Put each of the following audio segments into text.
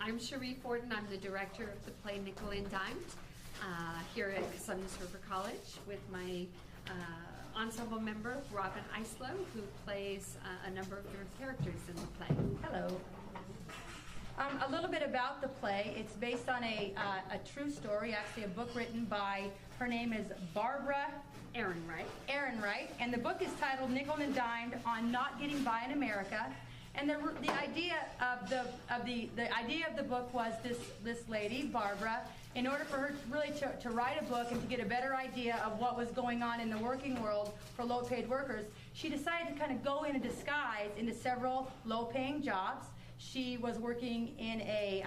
I'm Cherie Forden. I'm the director of the play Nickle and Dimed here at Sacramento River College with my ensemble member, Robin Eislow, who plays a number of different characters in the play. Hello. A little bit about the play. It's based on a true story, actually a book written by, her name is Barbara Ehrenreich. And the book is titled Nickle and Dimed on Not Getting By in America. And the idea of the book was this lady, Barbara, in order for her really to write a book and to get a better idea of what was going on in the working world for low-paid workers, she decided to kind of go in a disguise into several low-paying jobs. She was working in a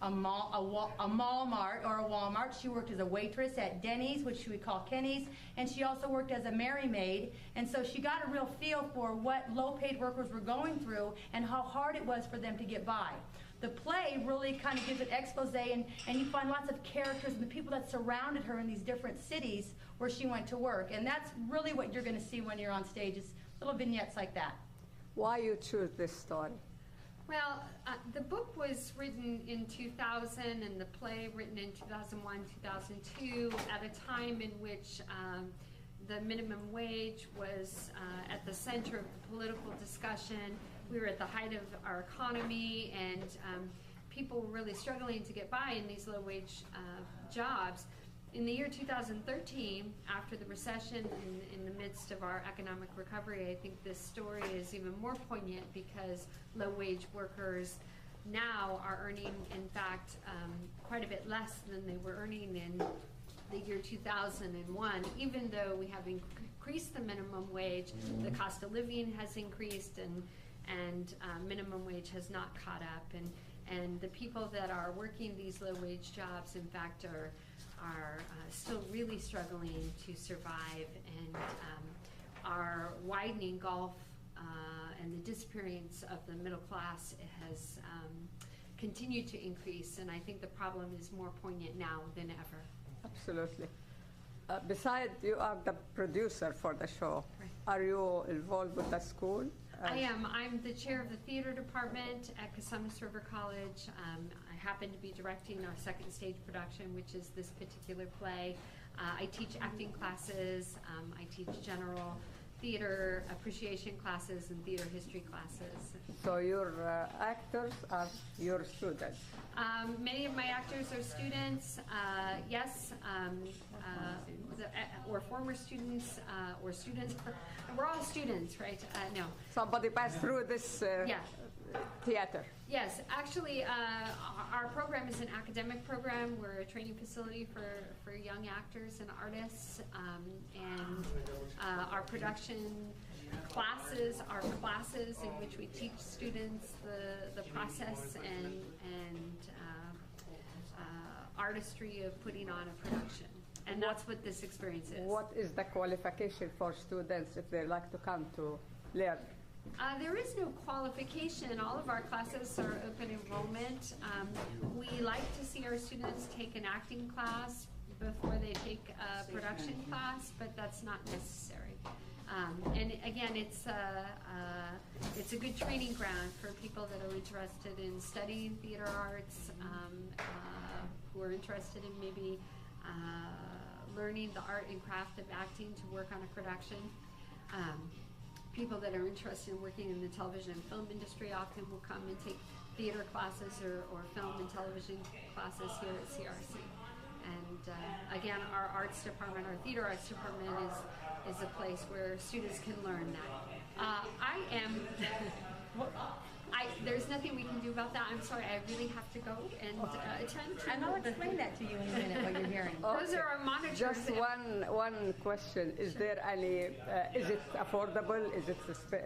Mall-Mart or a Walmart. She worked as a waitress at Denny's, which we call Kenny's, and she also worked as a Mary Maid. And so she got a real feel for what low-paid workers were going through and how hard it was for them to get by. The play really kind of gives an expose, and you find lots of characters and the people that surrounded her in these different cities where she went to work. And that's really what you're going to see when you're on stage, is little vignettes like that. Why you choose this story? Well, the book was written in 2000 and the play written in 2001, 2002, at a time in which the minimum wage was at the center of the political discussion. We were at the height of our economy, and people were really struggling to get by in these low-wage jobs. In the year 2013, after the recession, in the midst of our economic recovery, I think this story is even more poignant because low-wage workers now are earning, in fact, quite a bit less than they were earning in the year 2001. Even though we have increased the minimum wage, the cost of living has increased, and minimum wage has not caught up. And the people that are working these low-wage jobs, in fact, are still really struggling to survive, and our widening gulf and the disappearance of the middle class has continued to increase, and I think the problem is more poignant now than ever. Absolutely. Besides, you are the producer for the show. Right. Are you involved with the school? I am. I'm the chair of the theater department at Sacramento River College. I happen to be directing our second stage production, which is this particular play. I teach acting classes. I teach general theater appreciation classes and theater history classes. So your actors are your students? Many of my actors are students, yes, or former students, or students. We're all students, right? No. Somebody passed through this theater? Yes, actually, our program is an academic program. We're a training facility for young actors and artists, and our production classes are classes in which we teach students the process and artistry of putting on a production. And that's what this experience is. What is the qualification for students if they like to come to learn? There is no qualification. All of our classes are open enrollment. We like to see our students take an acting class before they take a production class, but that's not necessary. And again, it's a good training ground for people that are interested in studying theater arts, who are interested in maybe learning the art and craft of acting to work on a production. People that are interested in working in the television and film industry often will come and take theater classes or film and television classes here at CRC. And again, our arts department, our theater arts department is a place where students can learn that. There's nothing we can do about that. I'm sorry, I really have to go and attend to. And I'll explain that to you in a minute, what you're hearing. Those are our monitors. Just one question. Is there any, is it affordable? Is it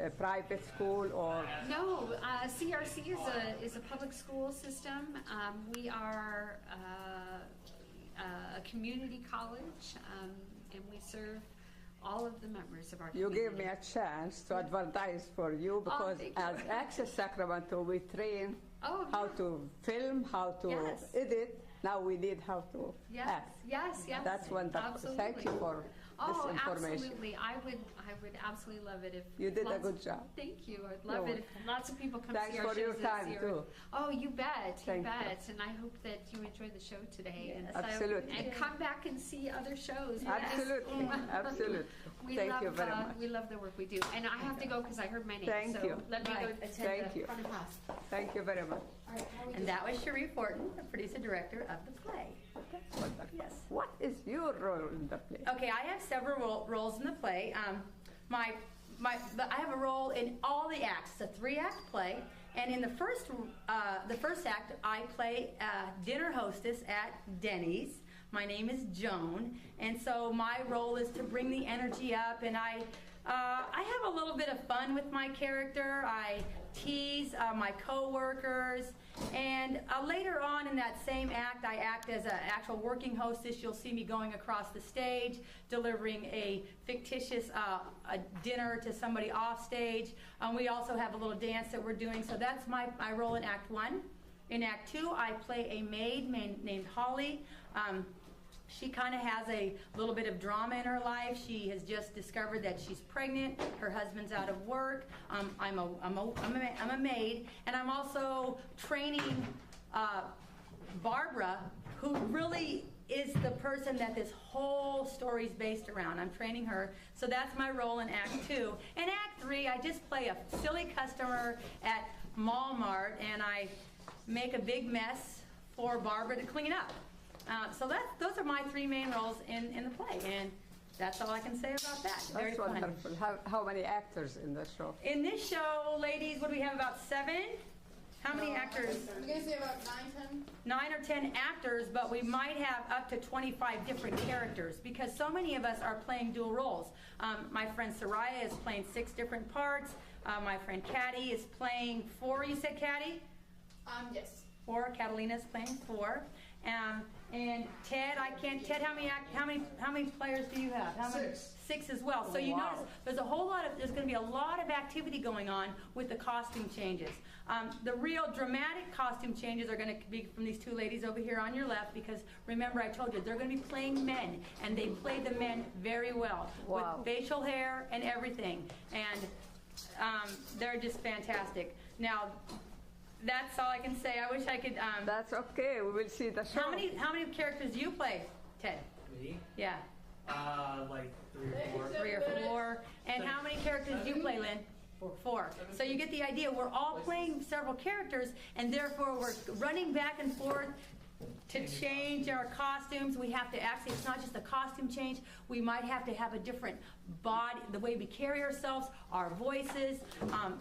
a private school or? No, CRC is a public school system. We are a community college, and we serve all of the members of our community. You gave me a chance to advertise for you because as Access Sacramento we train how to film, how to edit. Now we need how to act. Yes. That's wonderful. Absolutely. Thank you for Oh, information. absolutely. I would absolutely love it if You did a good job. Thank you. I'd love it if lots of people come Thanks see our for your shows time, this year. too. Oh, you bet. You Thank bet. And I hope that you enjoy the show today. Yes. And Absolutely. And come back and see other shows. Absolutely. Absolutely. Thank you very much. We love the work we do. And I have to go because I heard my name. Thank so you. let me go attend Thank the you. front of house. Thank you very much. All right, how are we And that was Cherie Fortin, the producer-director of the play. Wonderful. Yes. What is your role in the play? Okay, I have several roles in the play. I have a role in all the acts. It's a 3-act play, and in the first act, I play a dinner hostess at Denny's. My name is Joan, and so my role is to bring the energy up, and I have a little bit of fun with my character. I tease my co-workers, and later on in that same act, I act as an actual working hostess. You'll see me going across the stage, delivering a fictitious a dinner to somebody off stage. We also have a little dance that we're doing, so that's my role in Act 1. In Act 2, I play a maid named Holly. She kind of has a little bit of drama in her life. She has just discovered that she's pregnant. Her husband's out of work. I'm a maid, and I'm also training Barbara, who really is the person that this whole story is based around. I'm training her, so that's my role in Act 2. In Act 3, I just play a silly customer at Walmart, and I make a big mess for Barbara to clean up. So those are my 3 main roles in the play, and that's all I can say about that. Very That's fun. wonderful. How many actors in the show? In this show, ladies, what do we have, about 7? How many actors? I'm going to say about 9, 10. 9 or 10 actors, but we might have up to 25 different characters because so many of us are playing dual roles. My friend Soraya is playing 6 different parts. My friend Caddy is playing 4. You said Caddy? Yes. 4. Catalina's playing 4. And Ted, Ted, how many players do you have? How many? 6. 6 as well. So you Wow. notice there's going to be a lot of activity going on with the costume changes. The real dramatic costume changes are going to be from these 2 ladies over here on your left, because remember I told you they're going to be playing men, and they play the men very well. Wow. With facial hair and everything, and they're just fantastic. Now, that's all I can say. I wish I could. That's okay. We will see the show. How many characters do you play, Ted? Me? Yeah, Like 3 or 4. 3 or 4. And how many characters do you play, Lynn? 4. So you get the idea. We're all playing several characters, and therefore we're running back and forth to change our costumes. We have to actually, it's not just a costume change. We might have to have a different body, the way we carry ourselves, our voices,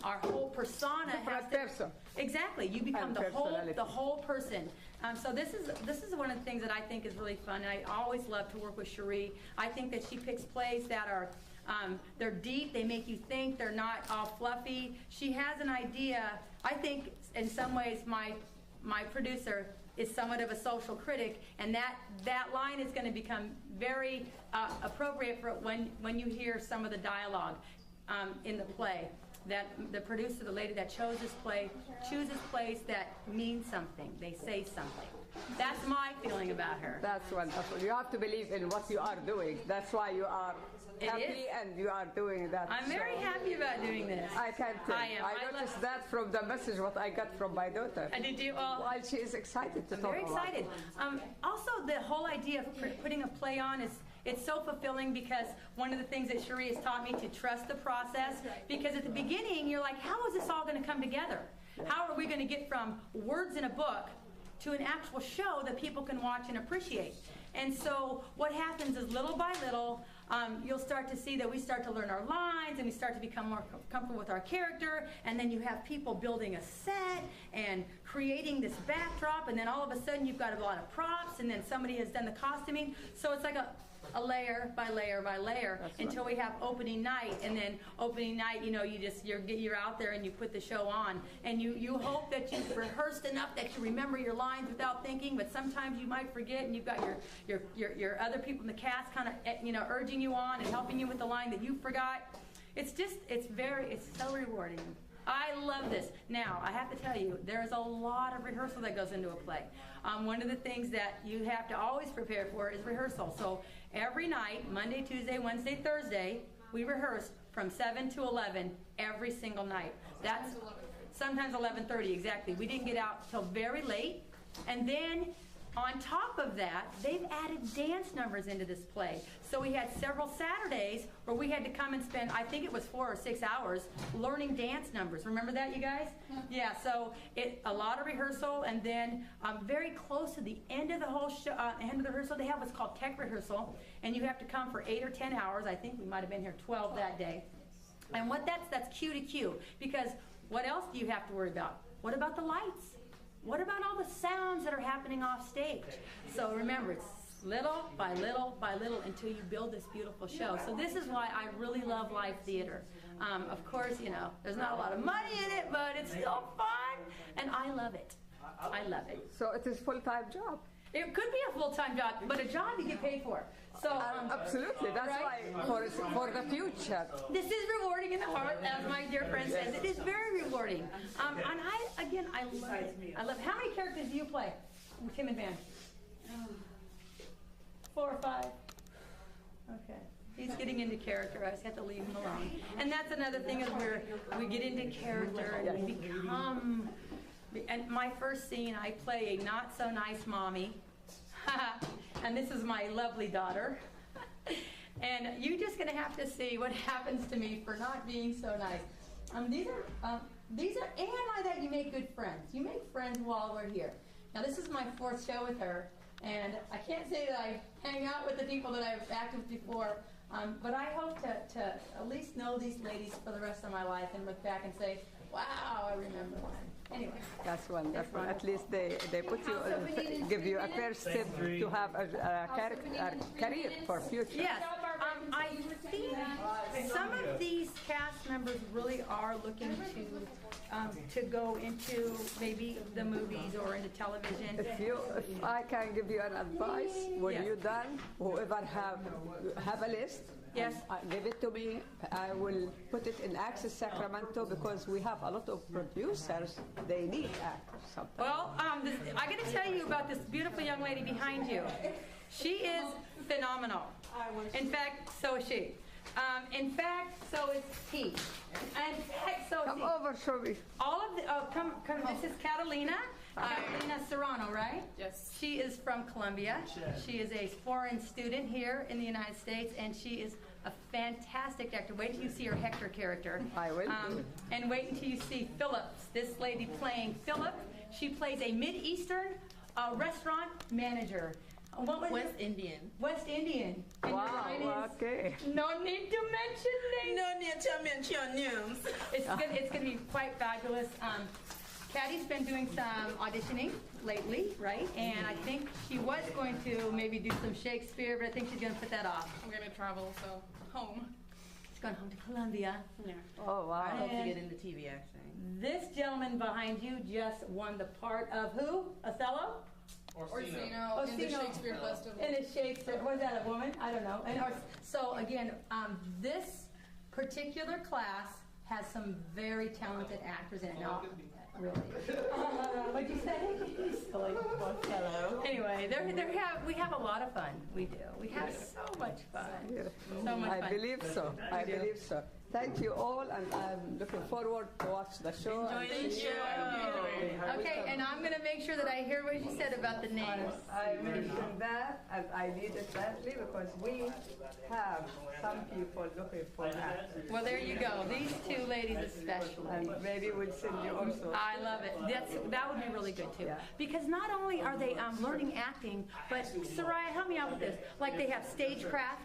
our whole persona has to. Person. Exactly. You become And the whole person. So this is one of the things that I think is really fun. And I always love to work with Cherie. I think that she picks plays that are they're deep. They make you think. They're not all fluffy. She has an idea. I think in some ways my producer is somewhat of a social critic, and that line is going to become very appropriate for when you hear some of the dialogue in the play. That the producer, the lady that chose this play, chooses plays that mean something. They say something. That's my feeling about her. That's wonderful. You have to believe in what you are doing. That's why you are It happy is. and you are doing that. I'm very happy about doing this. I can tell. I am. I noticed that from the message what I got from my daughter. Did you? While she is excited to I'm talk very about excited. it. Also, the whole idea of putting a play on it's so fulfilling, because one of the things that Cherie has taught me to trust the process. Because at the beginning, you're like, how is this all going to come together? How are we going to get from words in a book to an actual show that people can watch and appreciate? And so what happens is little by little, you'll start to see that we start to learn our lines, and we start to become more comfortable with our character, and then you have people building a set and creating this backdrop, and then all of a sudden you've got a lot of props, and then somebody has done the costuming. So it's like a layer by layer by layer. That's until we have opening night, and then opening night, you're out there and you put the show on, and you hope that you've rehearsed enough that you remember your lines without thinking, but sometimes you might forget, and you've got your other people in the cast kind of urging you on and helping you with the line that you forgot. It's so rewarding. I love this. Now, I have to tell you, there's a lot of rehearsal that goes into a play. One of the things that you have to always prepare for is rehearsal. So every night, Monday, Tuesday, Wednesday, Thursday, we rehearse from 7 to 11 every single night. That's sometimes 11:30, exactly. We didn't get out till very late. And then on top of that, they've added dance numbers into this play. So we had several Saturdays where we had to come and spend, I think it was 4 or 6 hours, learning dance numbers. Remember that, you guys? Yeah, so a lot of rehearsal, and then very close to the end of the whole show, end of the rehearsal, they have what's called tech rehearsal, and you have to come for 8 or 10 hours. I think we might have been here 12 that day. And that's cue to cue, because what else do you have to worry about? What about the lights? What about all the sounds that are happening off stage? So remember, it's little by little by little until you build this beautiful show. So this is why I really love live theater. Of course, you know, there's not a lot of money in it, but it's still fun, and I love it. I love it. So it is a full-time job. It could be a full-time job, but a job you get paid for. So absolutely, that's right? why for the future. This is rewarding in the heart, as my dear friend says. It is very rewarding. And I love it. I love. How many characters do you play, Tim and Van? 4 or 5. Okay. He's getting into character. I just have to leave him alone. And that's another thing is where we get into character and we become. And my first scene, I play a not so nice mommy. And this is my lovely daughter. And you're just going to have to see what happens to me for not being so nice. These are, and like that, you make good friends. You make friends while we're here. Now, this is my 4th show with her, and I can't say that I hang out with the people that I've acted with before, but I hope to at least know these ladies for the rest of my life and look back and say, wow, I remember one. Anyway. That's wonderful. At least they put you, give you a first step to have a career for future. Yes. I think some of these cast members really are looking to go into maybe the movies or into television. If I can give you an advice, when you're done, whoever have a list, yes, give it to me. I will put it in Access Sacramento because we have a lot of producers. They need actors sometimes. Well, I got to tell you about this beautiful young lady behind you. She is phenomenal. In fact, so is she. In fact, so is he. And so come over, show me. All of the come. This is Catalina. Catalina Serrano, right? Yes. She is from Colombia. She is a foreign student here in the United States, and she is a fantastic actor. Wait until you see her Hector character. I will. And wait until you see Phillips, this lady playing Philip. She plays a Mid-Eastern restaurant manager. West Indian. West Indian. And wow, okay. No need to mention names. No need to mention names. It's gonna be quite fabulous. Caddy's been doing some auditioning lately, right? And I think she was going to maybe do some Shakespeare, but I think she's gonna put that off. I'm gonna travel, so home. She's going home to Colombia. Yeah. Oh, wow. I hope to get into TV actually. This gentleman behind you just won the part of who? Othello? Orsino in the Shakespeare Festival. In a Shakespeare, was that a woman? I don't know. And so again, this particular class has some very talented actors in it. Now, really. What'd you say? Silly. Hello. Anyway, we have a lot of fun. We do. We have so much fun. Yeah. So much fun. I believe so. I believe so. Thank you all, and I'm looking forward to watch the show. Enjoy the show. Okay, and I'm going to make sure that I hear what you said about the names. I mentioned that, and I need it badly because we have some people looking for that. Well, there you go. These 2 ladies especially. And maybe we'll send you also. I love it. That would be really good too. Because not only are they learning acting, but Soraya, help me out with this. Like they have stagecraft,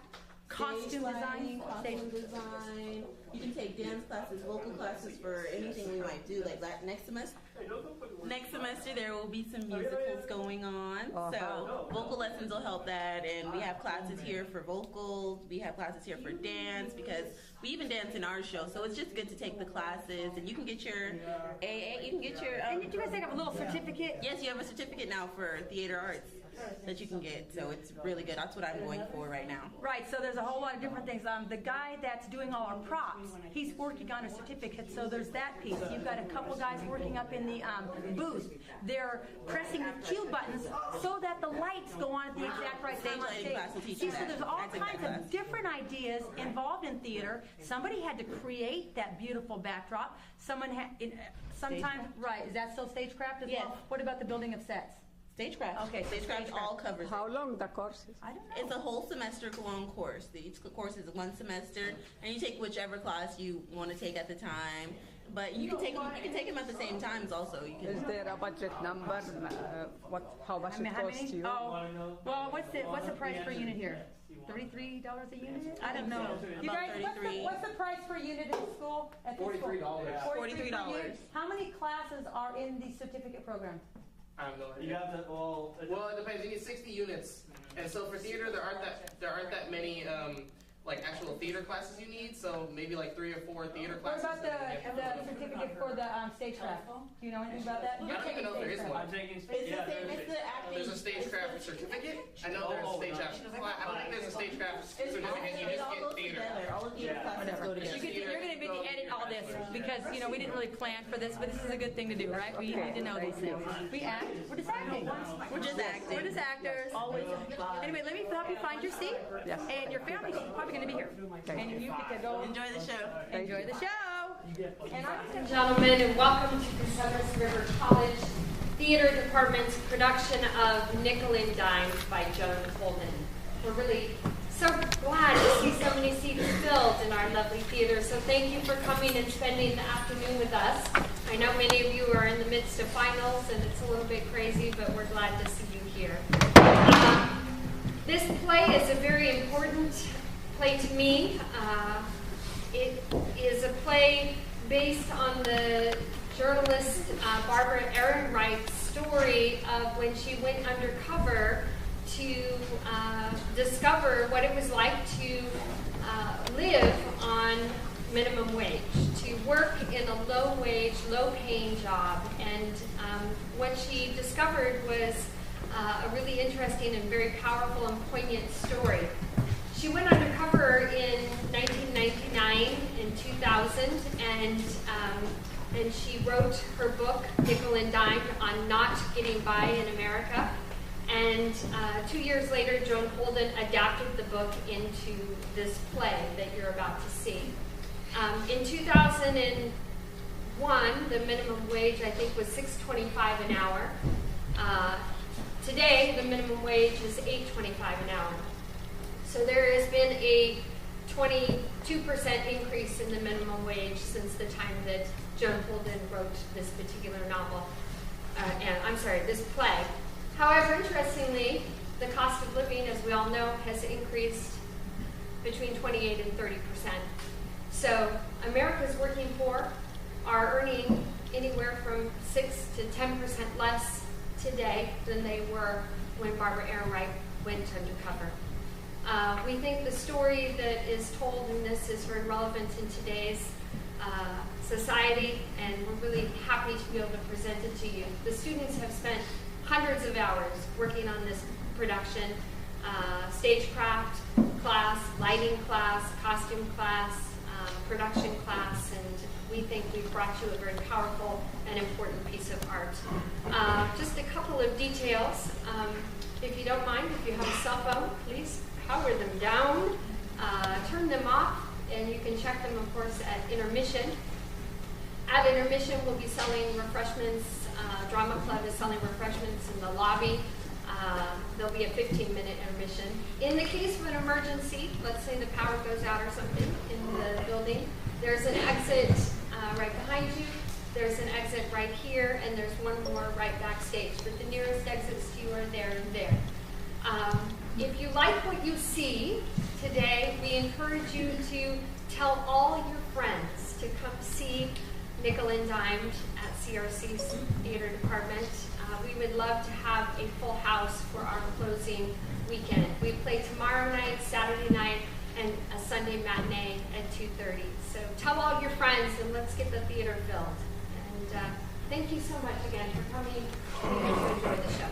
costume design, costume design. You can take dance classes, vocal classes for anything we might do. Like next semester, Next semester there will be some musicals going on, so vocal lessons will help that, and we have classes here for vocals, we have classes here for dance, because we even dance in our show, so it's just good to take the classes, and you can get your AA, you can get your... And did you guys have a little certificate? Yes, you have a certificate now for theater arts that you can get, so it's really good. That's what I'm going for right now. Right, so there's a whole lot of different things. The guy that's doing all our props, he's working on a certificate, so there's that piece. You've got a couple guys working up in the booth. They're pressing the cue buttons so that the lights go on at the exact right time on stage. See, so there's all kinds of different ideas involved in theater. Somebody had to create that beautiful backdrop. Someone had, sometimes, right, is that still stagecraft as well? What about the building of sets? Stagecraft. Okay, Stagecraft all covers it. How long the course is? I don't know. It's a whole semester long course. Each course is one semester, and you take whichever class you want to take at the time. But you can take them. You can take them at the same times. Also, you can. Is there a budget number? How much it costs you? Oh, well, what's the price per unit here? $33 a unit? I don't know. You guys, what's the price per unit in school? At this school? $43. How many classes are in the certificate program? I have no idea. You have to, Well, it depends. You need 60 units, and so for theater, there aren't that many like actual theater classes you need. So maybe like 3 or 4 theater What classes. about the certificate for the stagecraft? Do you know anything about that? I don't even know if there is one. I'm taking It's the same. It's the acting. There's a stagecraft certificate. I know there's a stagecraft. I don't think there's a stagecraft certificate. You just get theater. All of theater classes go together. You're going to edit all this because, you know, we didn't really plan for this, but this is a good thing to do, right? We need to know these things. We act. We're just acting. We're just acting. We're just actors. Always. Anyway, let me help you find your seat. Yes. And your family's probably going to be here. And you get to go Enjoy the show. enjoy the show. And I'm Gentlemen, and welcome to the Sacramento River College Theater Department's production of Nickle and Dimed by Joan Holden. We're really so glad to see so many seats filled in our lovely theater, so thank you for coming and spending the afternoon with us. I know many of you are in the midst of finals, and it's a little bit crazy, but we're glad to see you here. This play is a very important play to me. It is a play based on the journalist Barbara Ehrenreich's story of when she went undercover to discover what it was like to live on minimum wage, to work in a low-wage, low-paying job. And what she discovered was a really interesting and very powerful and poignant story. She went undercover in 1999 and 2000, and she wrote her book, Nickle and Dimed, on not getting by in America. And 2 years later, Joan Holden adapted the book into this play that you're about to see. In 2001, the minimum wage, I think, was $6.25 an hour. Today, the minimum wage is $8.25 an hour. So there has been a 22% increase in the minimum wage since the time that Joan Holden wrote this particular novel. This play. However, interestingly, the cost of living, as we all know, has increased between 28 and 30%. So America's working poor are earning anywhere from 6 to 10% less today than they were when Barbara Ehrenreich went undercover. We think the story that is told in this is very relevant in today's society, and we're really happy to be able to present it to you. The students have spent hundreds of hours working on this production, stagecraft class, lighting class, costume class, production class, and we think we've brought you a very powerful and important piece of art. Just a couple of details. If you don't mind, if you have a cell phone, please power them down, turn them off, and you can check them, of course, at intermission. At intermission, we'll be selling refreshments. Drama Club is selling refreshments in the lobby. There'll be a 15-minute intermission. In the case of an emergency, let's say the power goes out or something in the building, there's an exit right behind you, there's an exit right here, and there's one more right backstage. But the nearest exits to you are there and there. If you like what you see today, we encourage you to tell all your friends to come see Nickel and Dimed at CRC's theater department. We would love to have a full house for our closing weekend. We play tomorrow night, Saturday night, and a Sunday matinee at 2:30. So tell all your friends and let's get the theater filled. And thank you so much again for coming. We hope you enjoy the show.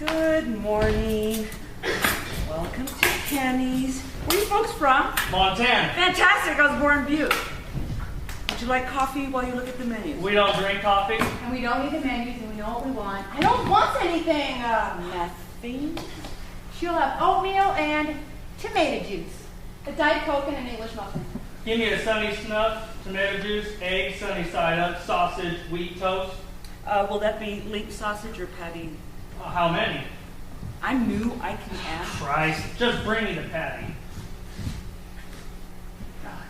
Good morning. Welcome to Kenny's. Where are you folks from? Montana. Fantastic. I was born in Butte. Would you like coffee while you look at the menus? We don't drink coffee. And we don't need the menus, and we know what we want. I don't want anything. Nothing. She'll have oatmeal and tomato juice. A Diet Coke and an English muffin. Give me a Sunny Snuff, tomato juice, egg, sunny side up, sausage, wheat toast. Will that be leek sausage or patty? How many? I'm new. I can ask. Christ, just bring me the patty.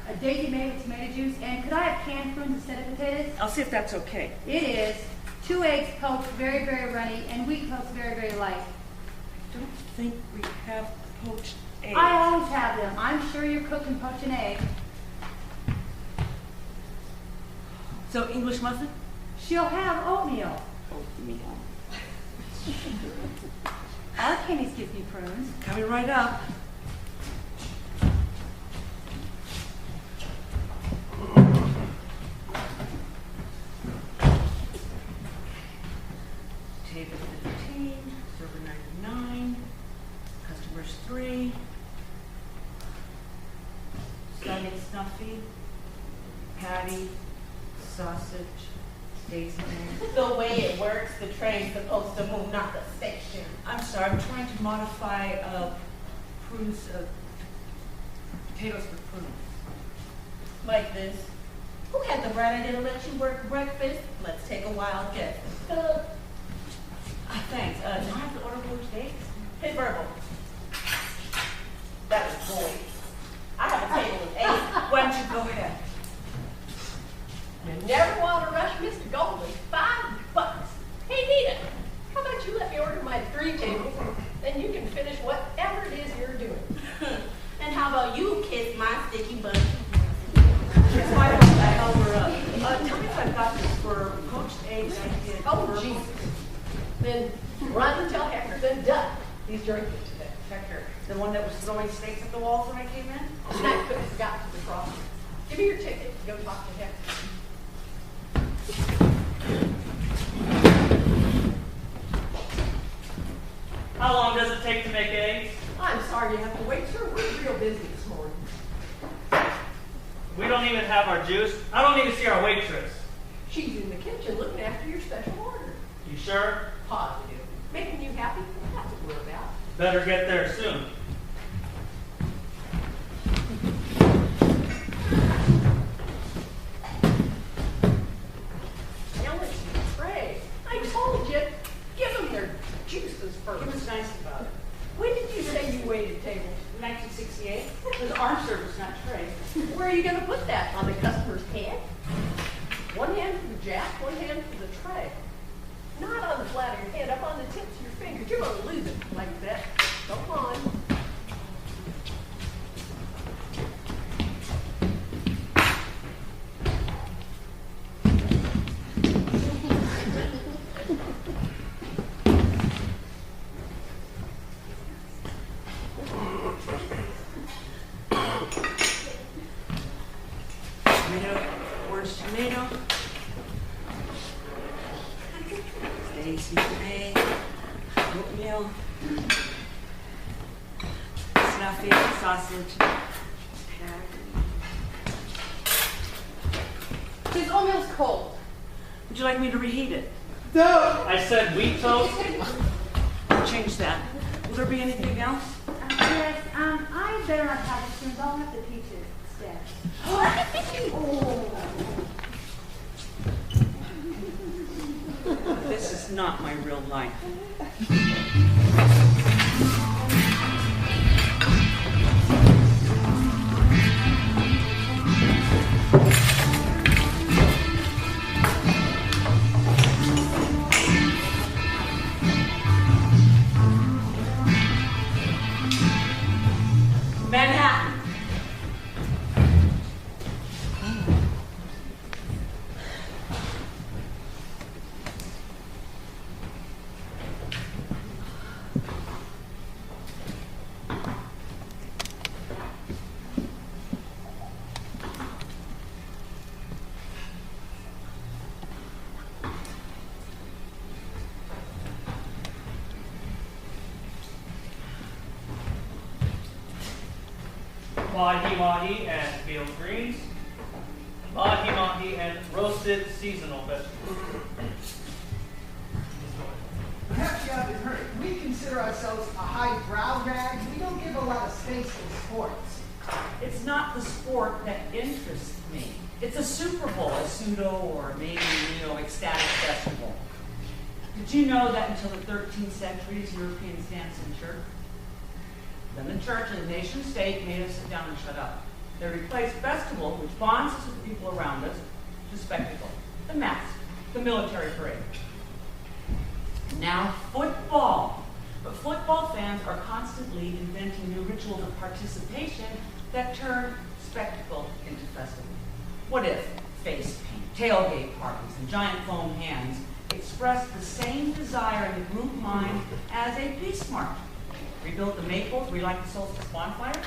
A daisy made with tomato juice, and could I have canned prunes instead of potatoes? I'll see if that's okay. It is. 2 eggs poached very, very runny, and wheat toast very, very light. I don't think we have poached eggs. I always have them. I'm sure you're cooking poached an egg. So English muffin? She'll have oatmeal. Oatmeal. Our Kenny's gives me prunes. Coming right up. Table 15, server 99, customers 3, Sunny Snuffy, patty, sausage, daisy mayo. The way it works, the train's supposed to move, not the station. I'm sorry, I'm trying to modify prunes, potatoes for prunes. Like this. Who had the bright idea to let you work breakfast? Let's take a wild guess. Thanks. Do I have to order poached eggs? Hit verbal. That was boy. I have a table of 8. Why don't you go ahead? You never want to rush Mr. Golden. $5. Hey, Nita, how about you let me order my 3 tables, then you can finish whatever it is you're doing. And how about you kiss my sticky butt? Yes, why don't I help her up? Tell me if I've got this for poached eggs. I did. Oh, Jesus. Then run and tell Hector, then duck. He's drinking today. Hector, the one that was throwing steaks at the walls when I came in? I could have forgotten to defrost. Give me your ticket. Go talk to Hector. How long does it take to make eggs? I'm sorry you have to wait, sir. We're real busy this morning. We don't even have our juice. I don't even see our waitress. She's in the kitchen looking after your special order. You sure? Positive. Making you happy? That's what we're about. Better get there soon. Now let's see, Trey. I told you, give them their juices first. He was nice about it. When did you say you waited tables? 1968. It was arm service, not trade. Where are you going to put that? On the customer's head? One hand for the jack, one hand for the tray. Not on the flat of your hand, up on the tips of your fingers. You're going to lose it like that. Come on. Tomato, orange tomato. Daisy May, oatmeal, snuffy, sausage, patty. His oatmeal's cold. Would you like me to reheat it? No! I said wheat toast. I'll change that. Will there be anything else? Yes, I better not have the prunes. I'll have the peaches instead. This is not my real life. Manhattan. mahi-mahi and field greens, mahi-mahi and roasted seasonal vegetables. Perhaps you haven't heard, we consider ourselves a highbrow rag. We don't give a lot of space to sports. It's not the sport that interests me. It's a Super Bowl, a pseudo or maybe, ecstatic festival. Did you know that until the 13th century, Europeans danced in church? Then the church and the nation state made us sit down and shut up. They replaced festival, which bonds us with the people around us, to spectacle, the mass, the military parade. Now football. But football fans are constantly inventing new rituals of participation that turn spectacle into festival. What if face paint, tailgate parties, and giant foam hands express the same desire in the group mind as a peace march? Rebuild the maples, relight the solstice bonfire?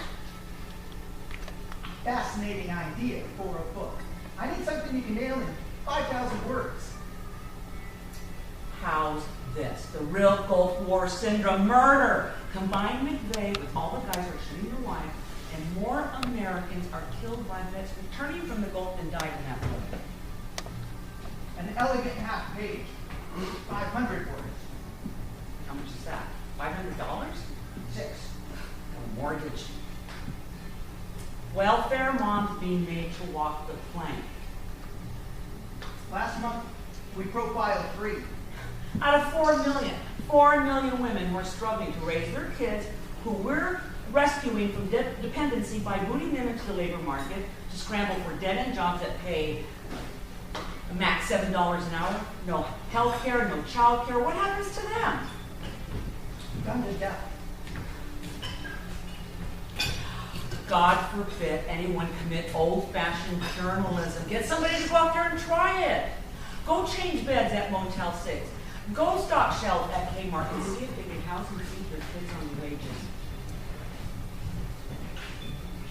Fascinating idea for a book. I need something you can nail in 5,000 words. How's this? The real Gulf War syndrome, murder. Combine McVeigh with all the guys who are shooting your wife, and more Americans are killed by vets returning from the Gulf than died in that war. An elegant half page, 500 words. How much is that? $500? 6. A mortgage. Welfare moms being made to walk the plank. Last month, we profiled 3. Out of 4 million women who are struggling to raise their kids, who we're rescuing from dependency by booting them into the labor market to scramble for dead-end jobs that pay max $7 an hour, no health care, no child care. What happens to them? Done to death. God forbid anyone commit old-fashioned journalism. Get somebody to go out there and try it. Go change beds at Motel 6. Go stock shelves at Kmart and see if they can house and feed their kids on wages.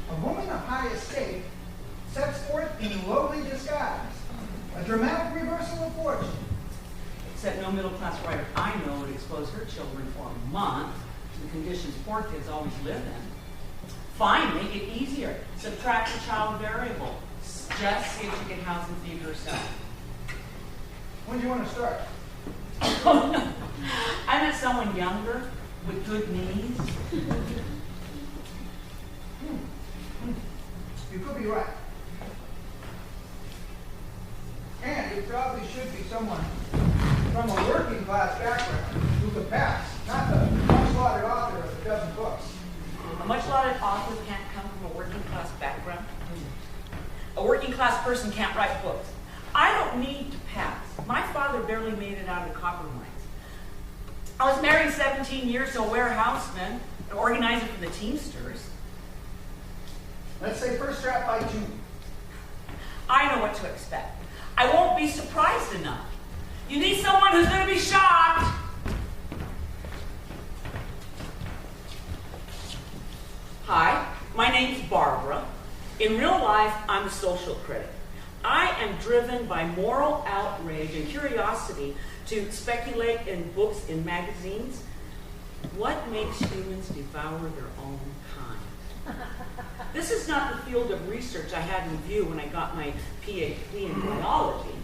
A woman of high estate sets forth in lowly disguise. A dramatic reversal of fortune. Except no middle-class writer I know would expose her children for a month to the conditions poor kids always live in. Fine, make it easier. Subtract the child variable. Just see if she can house and feed herself. When do you want to start? Oh, no. I met someone younger with good knees. You could be right. And it probably should be someone from a working class background who could pass, not the much-lauded author of a dozen books. A much-lauded author can't come from a working class background. A working class person can't write books. I don't need to pass. My father barely made it out of copper mines. I was married 17 years to a warehouseman, an organizer for the Teamsters. Let's say first draft by June. I know what to expect. I won't be surprised enough. You need someone who's going to be shocked. Hi, my name's Barbara. In real life, I'm a social critic. I am driven by moral outrage and curiosity to speculate in books, in magazines. What makes humans devour their own kind? This is not the field of research I had in view when I got my PhD in biology,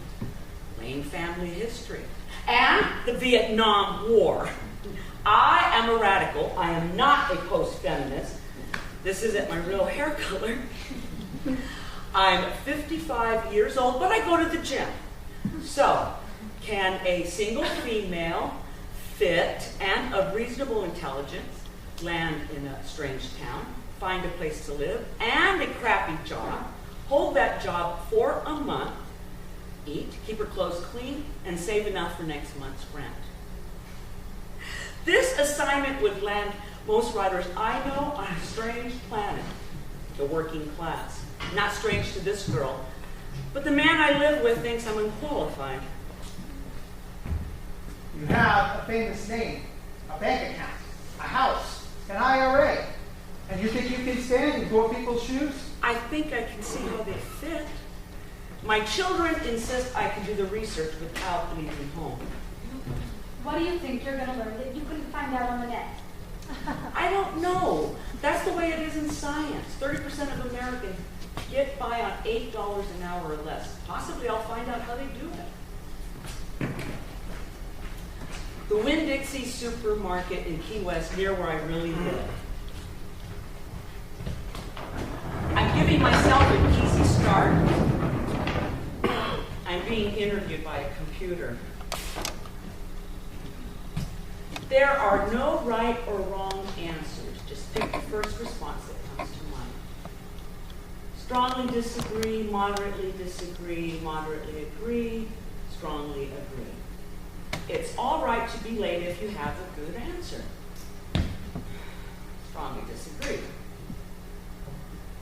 plain family history, and the Vietnam War. I am a radical. I am not a post-feminist. This isn't my real hair color. I'm 55 years old, but I go to the gym. So, can a single female, fit, and of reasonable intelligence land in a strange town, find a place to live, and a crappy job, hold that job for a month, eat, keep her clothes clean, and save enough for next month's rent? This assignment would land most writers I know on a strange planet, the working class. Not strange to this girl, but the man I live with thinks I'm unqualified. You have a famous name, a bank account, a house, an IRA, and you think you can stand in poor people's shoes? I think I can see how they fit. My children insist I can do the research without leaving home. What do you think you're going to learn that you couldn't find out on the net? I don't know. That's the way it is in science. 30% of Americans get by on $8 an hour or less. Possibly I'll find out how they do it. The Winn-Dixie supermarket in Key West, near where I really live. I'm giving myself an easy start. I'm being interviewed by a computer. There are no right or wrong answers. Just pick the first response that comes to mind. Strongly disagree, moderately agree, strongly agree. It's all right to be late if you have a good answer. Strongly disagree.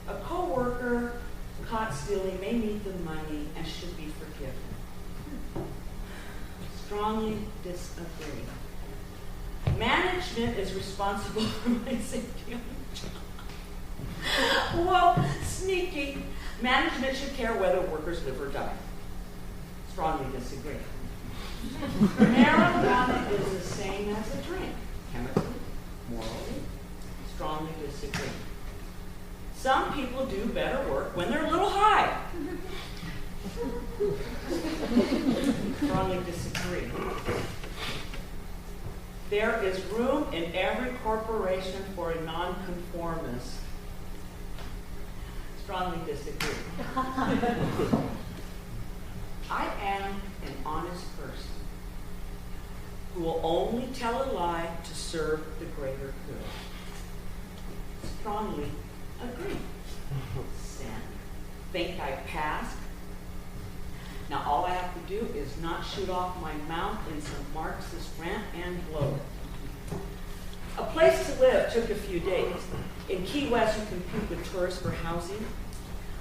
A coworker caught stealing may need the money and should be forgiven. Strongly disagree. Management is responsible for my safety on the job. Well, sneaky. Management should care whether workers live or die. Strongly disagree. Marijuana is the same as a drink. Chemically, morally, strongly disagree. Some people do better work when they're a little high. Strongly disagree. There is room in every corporation for a nonconformist. Strongly disagree. I am an honest person who will only tell a lie to serve the greater good. Strongly agree. Sin. Think I passed? Now all I have to do is not shoot off my mouth in some Marxist rant and blow it. A place to live took a few days. In Key West, you compete with tourists for housing.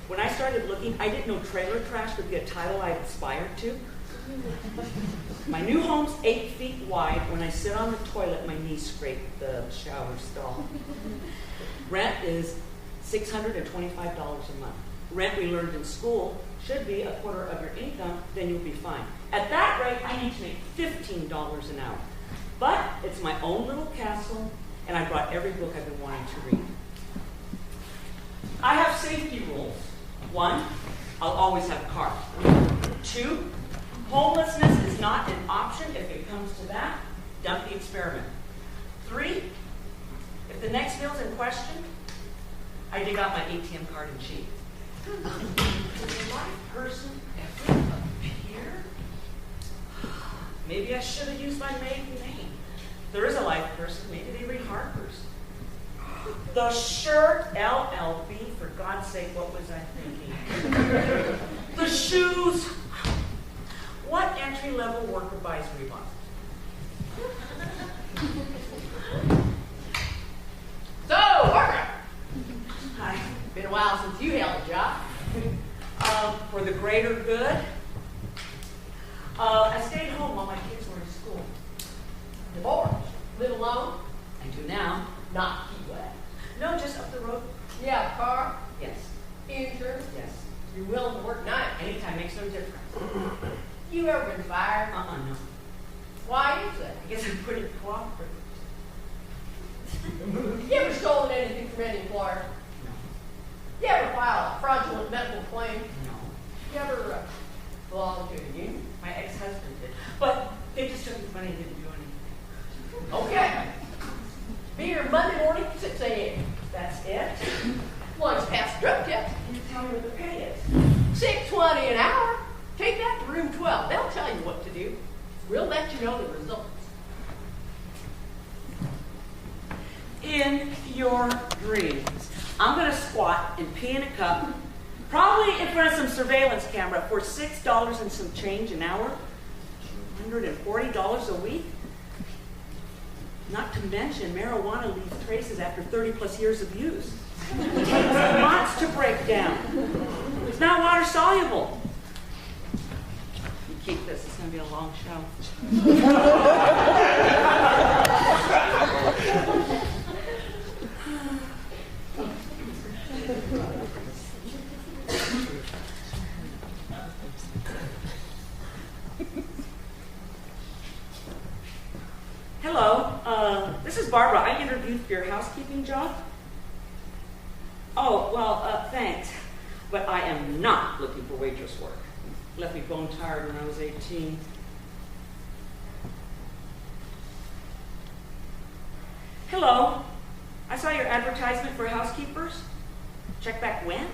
When I started looking, I didn't know trailer trash would be a title I aspired to. My new home's 8 feet wide. When I sit on the toilet, my knees scrape the shower stall. Rent is $625 a month. Rent we learned in school should be a quarter of your income, then you'll be fine. At that rate, I need to make $15 an hour. But it's my own little castle, and I brought every book I've been wanting to read. I have safety rules. 1, I'll always have a car. 2, homelessness is not an option. If it comes to that, dump the experiment. 3, if the next meal's in question, I dig out my ATM card and cheat. Does a live person ever appear? Maybe I should have used my maiden name. There is a live person. Maybe they read Harper's. The shirt, LLB, for God's sake, what was I thinking? The shoes. What entry-level worker buys Reebok? So, Barbara. Hi. Been a while since you held a job. For the greater good, I stayed home while my kids were in school. Divorced. Live alone. I do now. Not Key West. No, just up the road. You have a car? Yes. Insurance? Yes. You're willing to work nights? Anytime makes no difference. You ever been fired? No. Why is that? I guess I'm pretty cooperative. You ever stolen anything from any employer? No. You ever filed a fraudulent medical claim? No. You ever belong to a union? My ex-husband did. But they just took his money and didn't do anything. Okay. Be here Monday morning, 6 a.m. That's it? Lunch past drug test. You tell me what the pay is. $6.20 an hour. Take that to room 12. They'll tell you what to do. We'll let you know the results. In your dreams, I'm going to squat and pee in a cup, probably in front of some surveillance camera for $6 and some change an hour, $140 a week. Not to mention, marijuana leaves traces after 30-plus years of use. It takes months to break down. It's not water soluble. You keep this, it's going to be a long show. Hello. This is Barbara. I interviewed for your housekeeping job. Oh, well, thanks. But I am not looking for waitress work. Left me bone tired when I was 18. Hello. I saw your advertisement for housekeepers. Check back when?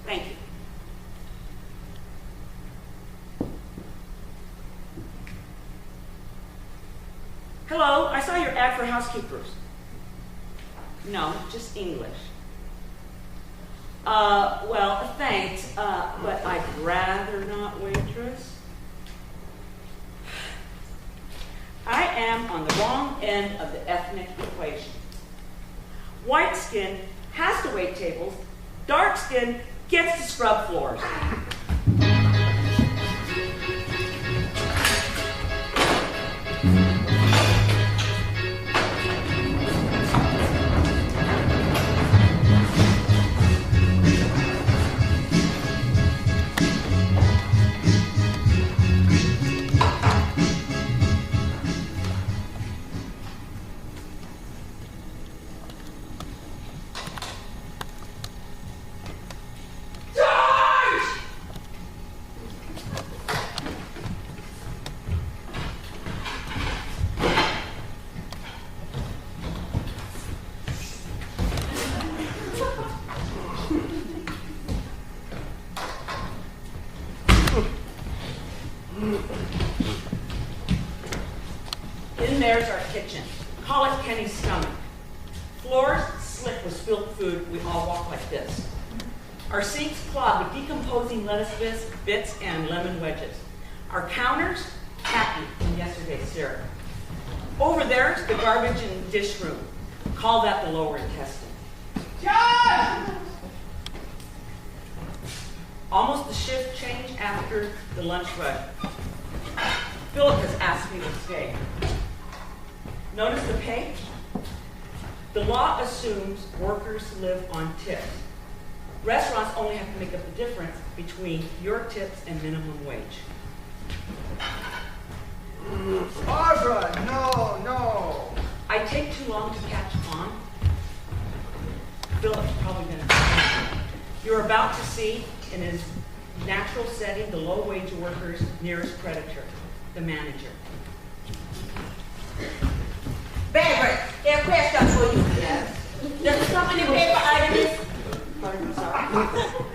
Thank you. Hello, I saw your ad for housekeepers. No, just English. Well, thanks, but I'd rather not waitress. I am on the wrong end of the ethnic equation. White skin has to wait tables, dark skin gets to scrub floors. In there's our kitchen. Call it Kenny's stomach. Floors slick with spilled food. We all walk like this. Our sinks clogged with decomposing lettuce bits and lemon wedges. Our counters tacky from yesterday's syrup. Over there's the garbage and dish room. Call that the lower intestine. John! Almost the shift change after the lunch rush. Philip has asked me to stay. Notice the pay? The law assumes workers live on tips. Restaurants only have to make up the difference between your tips and minimum wage. Barbara, no. I take too long to catch on. Philip's probably going to. You're about to see in his natural setting the low-wage worker's nearest predator, the manager. Baby, there's a question for you. Yes. Does the company pay for items?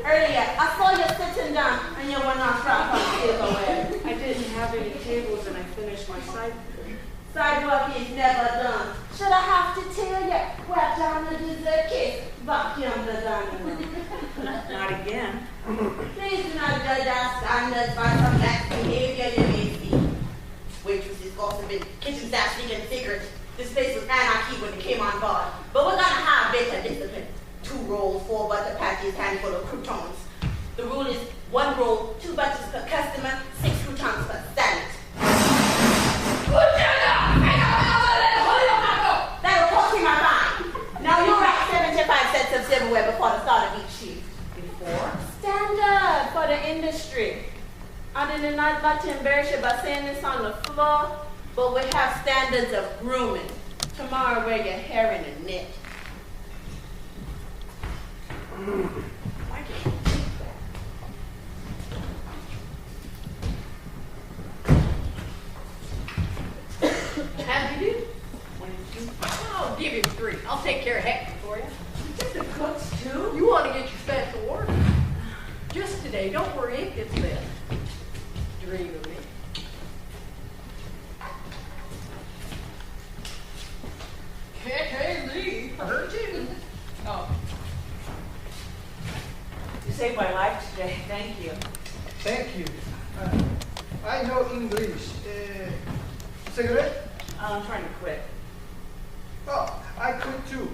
Earlier, I saw you sitting down and you were not proud of the tableware. I didn't have any tables and I finished my side. Side work is never done. Should I have to tell you? Well, down the dessert case, vacuum the dining room. Not again. Please do not judge our standards by some lax behavior you may see. Waitresses gossiping, kitchen staff sneaking secrets. This place was anarchy when it came on board. But we're gonna have better discipline. 2 rolls, 4 butter patties, handful of croutons. The rule is 1 roll, 2 butters per customer, 6 croutons per salad. That'll cost me my fine. Now you write 75 sets of silverware before the start of each shift. Before? Standard for the industry. I did not got to embarrass you by saying this on the floor, but we have standards of grooming. Tomorrow wear your hair in a net. Why did you do that? How'd you do? 22. I'll give him 3. I'll take care of Hector for you. Get the cooks too? You want to get your special order? Just today. Don't worry, it gets better. Dream of me. Lee, I heard you. Oh. You saved my life today. Thank you. Thank you. I know English. Cigarette? I'm trying to quit. Oh, I quit too.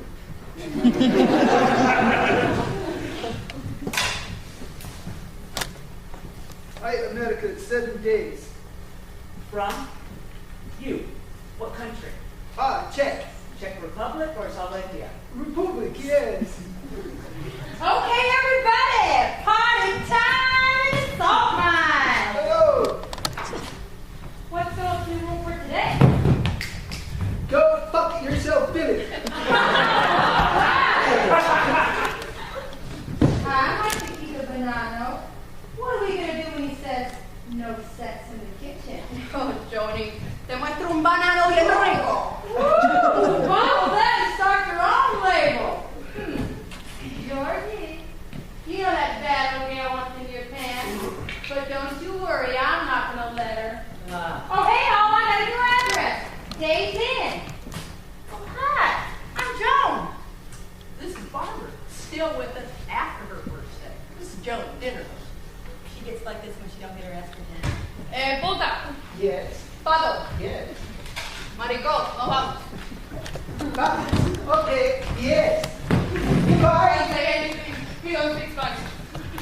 I America 7 days. From? You. What country? Czech. Czech Republic or Slovakia? Republic, yes. Okay, everybody, party time! It's all mine. Hello. What's Philip's new rule for today? Go No sex in the kitchen. Oh, Joni, te muestro un banano bien rico. Woo! Well, then start your own label. Georgie, you know that bad little girl wants in your pants, but don't you worry, I'm not going to let her. Oh, hey, all, I got your address. Day 10. Oh, hi, I'm Joan. This is Barbara, still with us after her first day. This is Joan, dinner. She gets like this when she don't get her ass for dinner. Puta, Yes. Pato, Yes. maricón, nos vamos. Okay, yes. Goodbye. Don't say anything. We don't speak Spanish.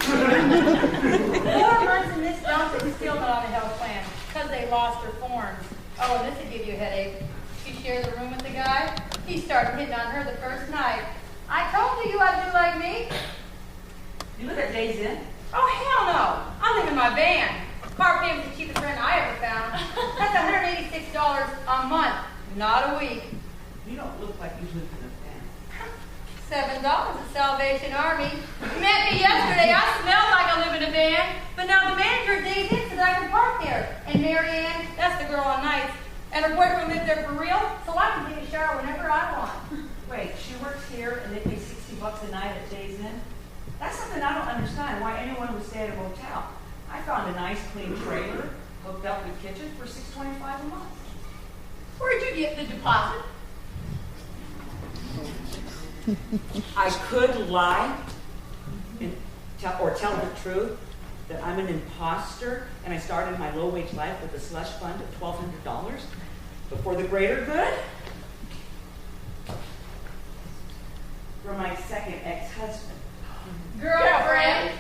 4 months in this dump and still not on a health plan because they lost her forms. Oh, and this would give you a headache. She shares a room with the guy. He started hitting on her the first night. I told you ought to do like me. You live at Days Inn? Oh, hell no. I live in my van. Car payment's the cheapest rent I ever found. That's $186 a month, not a week. You don't look like you live in a van. $7 at Salvation Army. You met me yesterday. I smelled like I live in a van. But now the manager at Days Inn says I can park there. And Mary Ann, that's the girl on nights. And her boyfriend lives there for real, so I can take a shower whenever I want. Wait, she works here and they pay $60 a night at Days Inn? That's something I don't understand, why anyone would stay at a motel. I found a nice clean trailer, hooked up with kitchen for $6.25 a month. Where'd you get the deposit? I could lie and tell the truth that I'm an imposter and I started my low-wage life with a slush fund of $1,200, but for the greater good, for my second ex-husband. Girlfriend.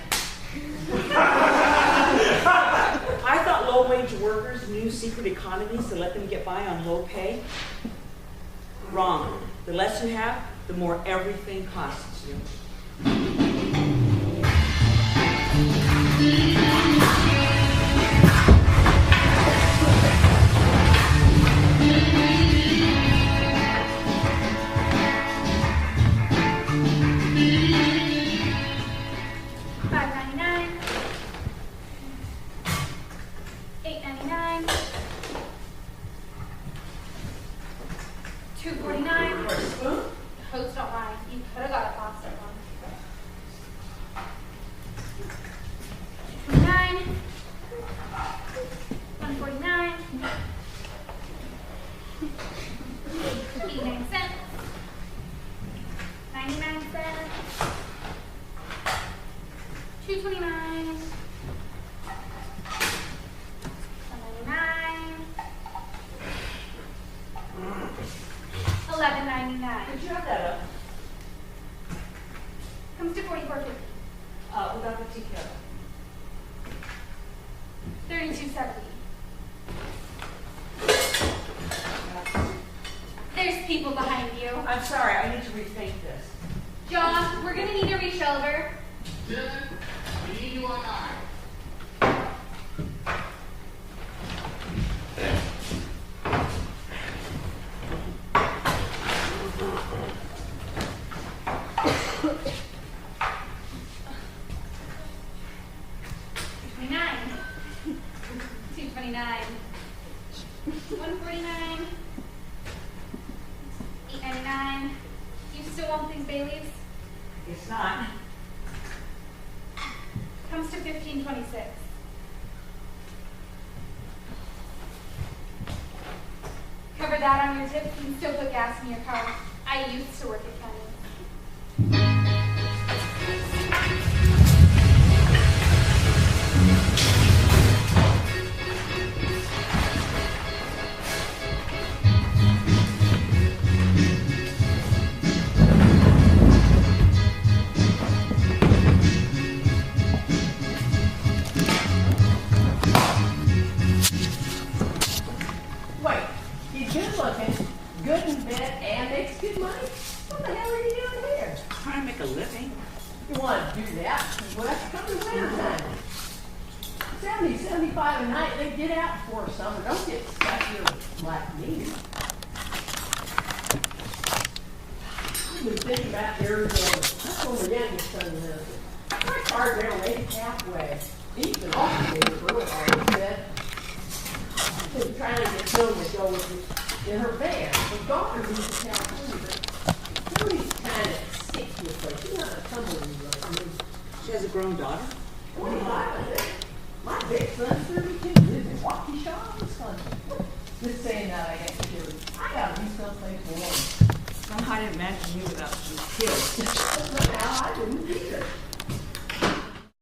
I thought low-wage workers knew secret economies to let them get by on low pay. Wrong. The less you have, the more everything costs you. $5.99, $8.99, $2.49. For a spoon? Host don't mind. You could have got a pasta one. $2.49, $1.49, 89 cents, 99 cents, $2.29, $1.99, $11.99. Did you have that up? Comes to $44.50. Without the tea kettle. $32.70. There's people behind you. I'm sorry, I need to rethink this. John, we're gonna need to reach over. Dylan, we need you on eye. $2.29, $1.49, $8.99. You still want these Baileys? It's not. Comes to $15.26. Cover that on your tip. You can still put gas in your car. I used to work at Kenny's. Wait, you're good looking, good in bed, and makes good money? What the hell are you doing here? Trying to make a living. You want to do that? Well, that's coming winter time. 70, 75 a night, they get out before summer. Don't get stuck here like me. I've been thinking about Arizona. That's where my youngest son lives. My car's there, Lady Halfway. Ethan also gave a real hard said. She was trying to get Tony to go with me in her van. Her daughter moved to California, but Tony's kind of sick to the place. She's not a tumbling like me. She has a grown daughter? Well, my big son's 32, lives in Waukesha, Wisconsin. Just saying that I got killed. I gotta be someplace warm. I didn't imagine you without some kids. Somehow I didn't.